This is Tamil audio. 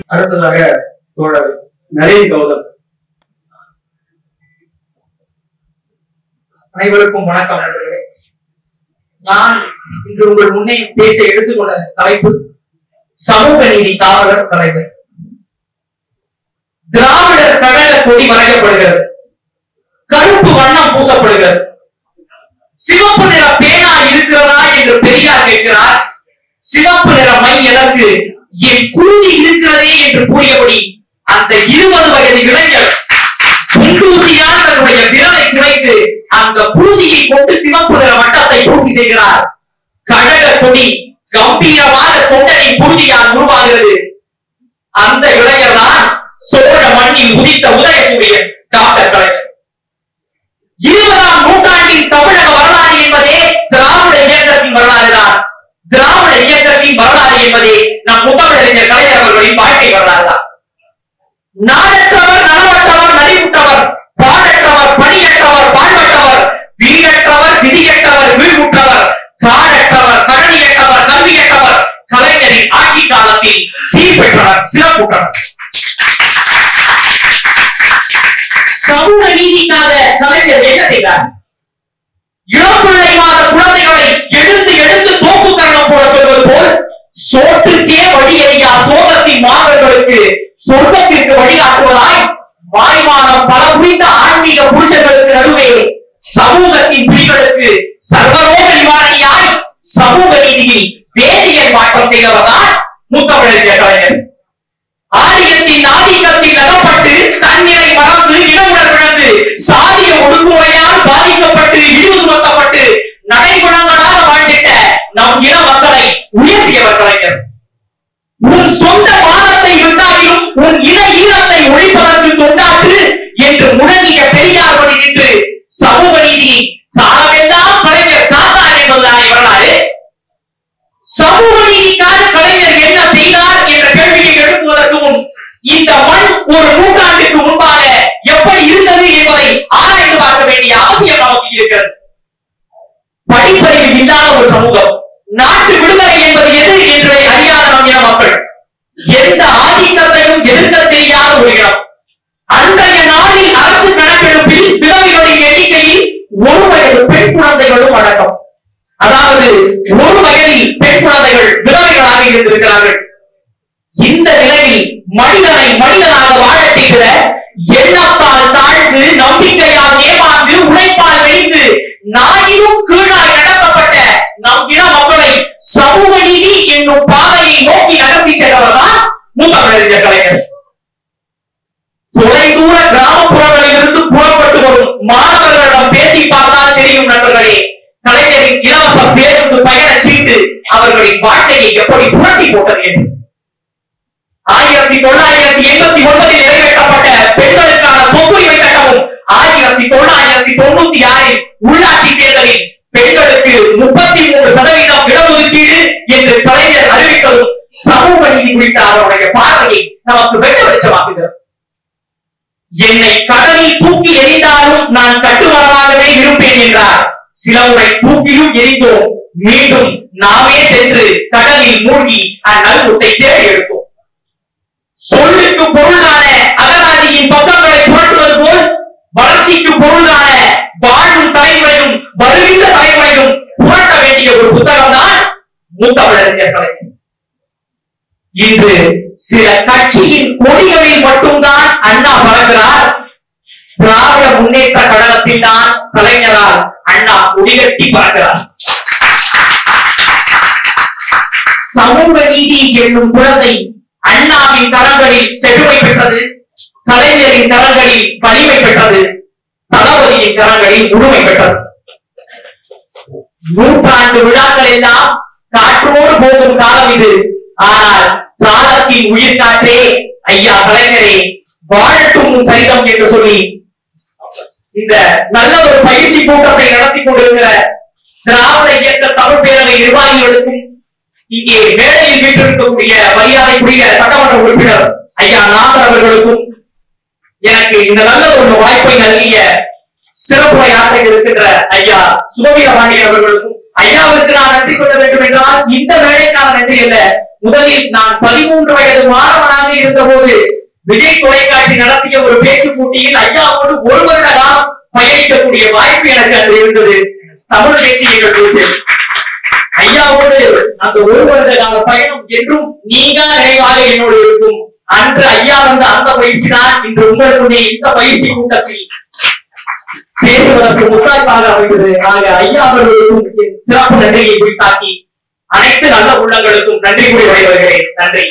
அடுத்ததாக தோழர் நரேன் கௌதம். அனைவருக்கும் வணக்கம் நண்பர்களே. நான் இன்று உங்கள் முன்னே பேச எடுத்துக்கொண்ட தலைப்பு சமூக நீதி காவலர் தலைவர். திராவிடர் கழக கொடி வரையப்படுகிறது, கருப்பு வண்ணம் பூசப்படுகிறது, சிவப்பு நிற பேனா இருக்கிறதா என்று பெரியார் கேட்கிறார். சிவப்பு நிற மை எதற்கு, என் குருதி இருக்கிறதே என்று கூறியபடி அந்த 20 வயது இளைஞர் குண்டூசியால் தன்னுடைய விரலை குறைத்து அந்த குருதியை கொண்டு சிவப்பு நிற வட்டத்தை பூர்த்தி செய்கிறார். கழக கொடி கம்பீரமான தொண்டனின் குருதியால் உருவாகிறது. அந்த இளைஞர் தான் சோழ மண்ணில் உதித்த உதயசூரியன் டாக்டர் கலைஞர். 20ஆம் நூற்றாண்டின் தமிழக வரலாறு என்பதே திராவிட இயக்கத்தின் வரலாறு தான். திராவிட இயக்கத்தின் வரலாறு என்பதே நம் முத்தமிழறிஞர் கலைஞர் அவர்களின் வாழ்க்கை வரலாறு தான். நாடற்றவர், நலவற்றவர், நலிவுற்றவர், பாடற்றவர், பணியற்றவர், வாழ்வற்றவர், வீடற்றவர், விதியற்றவர், வீழ்வுற்றவர், காடற்றவர், கரணியற்றவர், கல்வியற்றவர், கலைஞரின் ஆட்சி காலத்தில் சீர்பெற்றவர், சிறப்புற்றவர். சமூக நீதிக்காக கலைஞர் என்ன செய்தார்? இளம்பிள்ளை மாத குழந்தைகளை எழுந்து எழுந்து தோப்பு கரணம் போல சொல்வது போல் சோற்றுக்கே வழி அறியா சோகத்தின் மாணவர்களுக்கு சொர்க்கத்திற்கு வழிகாட்டுவதாய் வாய்மானம் பல புரிந்த ஆன்மீக புருஷர்களுக்கு நடுவே சமூகத்தின் பிரிவுகளுக்கு சர்வரோக நிவாரணியாய் சமூக நீதியில் வேதியியல் மாற்றம் செய்தவர்தான் முத்தமிழறிஞர் கலைஞர். ஆரியத்தின் ஆதிக்கத்தில் அகப்பட்டு தன்னிலை மறந்து இனவுடன் விழுந்து சாதிய ஒடுக்குமுறையால் பாதிக்கப்பட்டு இழிவுபடுத்தப்பட்டு நடைமுறைகளாக வாழ்ந்திட்ட நம் இன மக்களை உயர்த்தியவர் கலைஞர். உன் சொந்த மானத்தை விட்டாலும் உன் இன ஈரத்தை ஒழிப்பதற்கு தொண்டாற்று என்று முழங்கிய பெரியார் வழி நின்று சமூக நீதியை காலமெல்லாம் கலைஞர் காத்தார் என்பதுதானே வரலாறு. சமூக நீதிக்காக கலைஞர் என்ன செய்தார் என்ற கேள்வியை எழுப்புவதற்கு முன் இந்த மண் ஒரு நூற்றாண்டுக்கு முன்பாக எப்படி இருந்தது என்பதை ஆராய்ந்து பார்க்க வேண்டிய அவசியம் நமக்கு இருக்கிறது. படிப்பறிவு இல்லாத ஒரு சமூகம், நாட்டு விடுதலை என்பது எது என்று அறியாத நம் இன மக்கள், எந்த ஆதிக்கத்தையும் எதிர்க்க தெரியாத ஒரு இனம். அன்றைய நாளில் அரசு கணக்கெடுப்பில் விதவைகளின் எண்ணிக்கையில் 1 வயது பெண் குழந்தைகளும் அடக்கம். அதாவது 1 வயதில் பெண் குழந்தைகள் விதவைகளாக இருந்திருக்கிறார்கள். இந்த நிலையில் மனிதனை மனிதனாக வாழச் செய்கிற எண்ணத்தால் தாழ்ந்து நம்பிக்கையால் ஏமாந்து உழைப்பால் வைத்து நாயினும் கீழாய் நடத்தப்பட்ட நம் இன மக்களை சமூக நீதி என்னும் பாதையை நோக்கி நடத்தி சென்றவர்தான் முத்தமிழறிஞர் கலைஞர். தொலைதூர கிராமப்புறங்களில் இருந்து புறப்பட்டு வரும் மாணவர்களிடம் பேசி பார்த்தால் தெரியும் நண்பர்களே, கலைஞரின் இலவச பேருந்து பயண சீட்டு அவர்களின் வாழ்க்கையை எப்படி புரட்டி போட்டது என்று. 1989 நிறைவேற்றப்பட்ட பெண்களுக்கான சொத்துரிமை சட்டமும் 1996 உள்ளாட்சி தேர்தலில் பெண்களுக்கு 33% இடஒதுக்கீடு என்று கலைஞர் அறிவித்ததும் சமூக நீதி குறித்த அவருடைய பார்வையை நமக்கு வெட்ட வெளிச்சமாக்குகிறது. என்னை கடலில் தூக்கி எறிந்தாலும் நான் கட்டுமரமாகவே இருப்பேன் என்றார். சில முறை தூக்கியும் எரிந்தோம், மீண்டும் நாமே சென்று கடலில் மூழ்கி அந்நல்முட்டை தேடி எடுத்தோம். சொல்லுக்கு பொருளான அகராதியின் பக்கங்களை புரட்டுவது போல் வளர்ச்சிக்கு பொருளான வாழும் தலைமுறையும் வருகின்ற தலைமுறையும் புரட்ட வேண்டிய ஒரு புத்தகம் தான் முத்தமிழறிஞர் கலைஞர். இன்று சில கட்சியின் கொடிகளில் மட்டும்தான் அண்ணா பறக்கிறார். திராவிட முன்னேற்ற கழகத்தில் தான் கலைஞரால் அண்ணா கொடிகட்டி பறக்கிறார். சமூக நீதி என்னும் குழந்தை அண்ணாவின் கரங்களில் செழுமை பெற்றது, கலைஞரின் கரங்களில் வலிமை பெற்றது, தளபதியின் கரங்களில் முழுமை பெற்றது. நூற்றாண்டு விழாக்கள் எல்லாம் காற்றோடு போகும் காலம் இது. ஆனால் காலத்தின் உயிர் காற்றே ஐயா கலைஞரே வாழட்டும் சரிதம் என்று சொல்லி இந்த நல்ல ஒரு பயிற்சி கூட்டத்தை நடத்தி கொண்டிருக்கிற திராவிட இயக்க தமிழ் பேரவை நிர்வாகிகளுக்கும் இங்கே மேடையில் வீட்டிருக்கக்கூடிய மரியாதைக்குரிய சட்டமன்ற உறுப்பினர் ஐயா நாதர் அவர்களுக்கும் எனக்கு இந்த நல்ல ஒரு வாய்ப்பை நல்கிய சிறப்புரையாற்ற இருக்கின்ற ஐயா சுபவீர பாண்டியன் அவர்களுக்கும் ஐயாவிற்கு நான் நன்றி சொல்ல வேண்டும் என்றால் இந்த வேலைக்கான நன்றி அல்ல, முதலில் நான் 13 வயது மாணவனாக இருந்த போது விஜய் தொலைக்காட்சி நடத்திய ஒரு பேச்சு போட்டியில் ஐயாவோடு ஒரு வருட காலம் பயணிக்கக்கூடிய வாய்ப்பு எனக்கு அது இருந்தது. தமிழ் கட்சி நிகழ்ச்சி ஐயாவோடு அந்த ஒரு வருட கால பயணம் என்றும் நீங்க நினைவாக என்னோடு இருக்கும். அன்று ஐயா வந்த அந்த பயிற்சி தான் இன்று உங்களுடைய இந்த பயிற்சி கூட்டத்தில் பேசுவதற்கு முத்தாய்ப்பாக அமைந்தது. ஆக ஐயா அவர்களுக்கும் சிறப்பு நன்றியை குறித்தாக்கி அனைத்து நல்ல உள்ளங்களுக்கும் நன்றி கூறி வருகிறேன். நன்றி.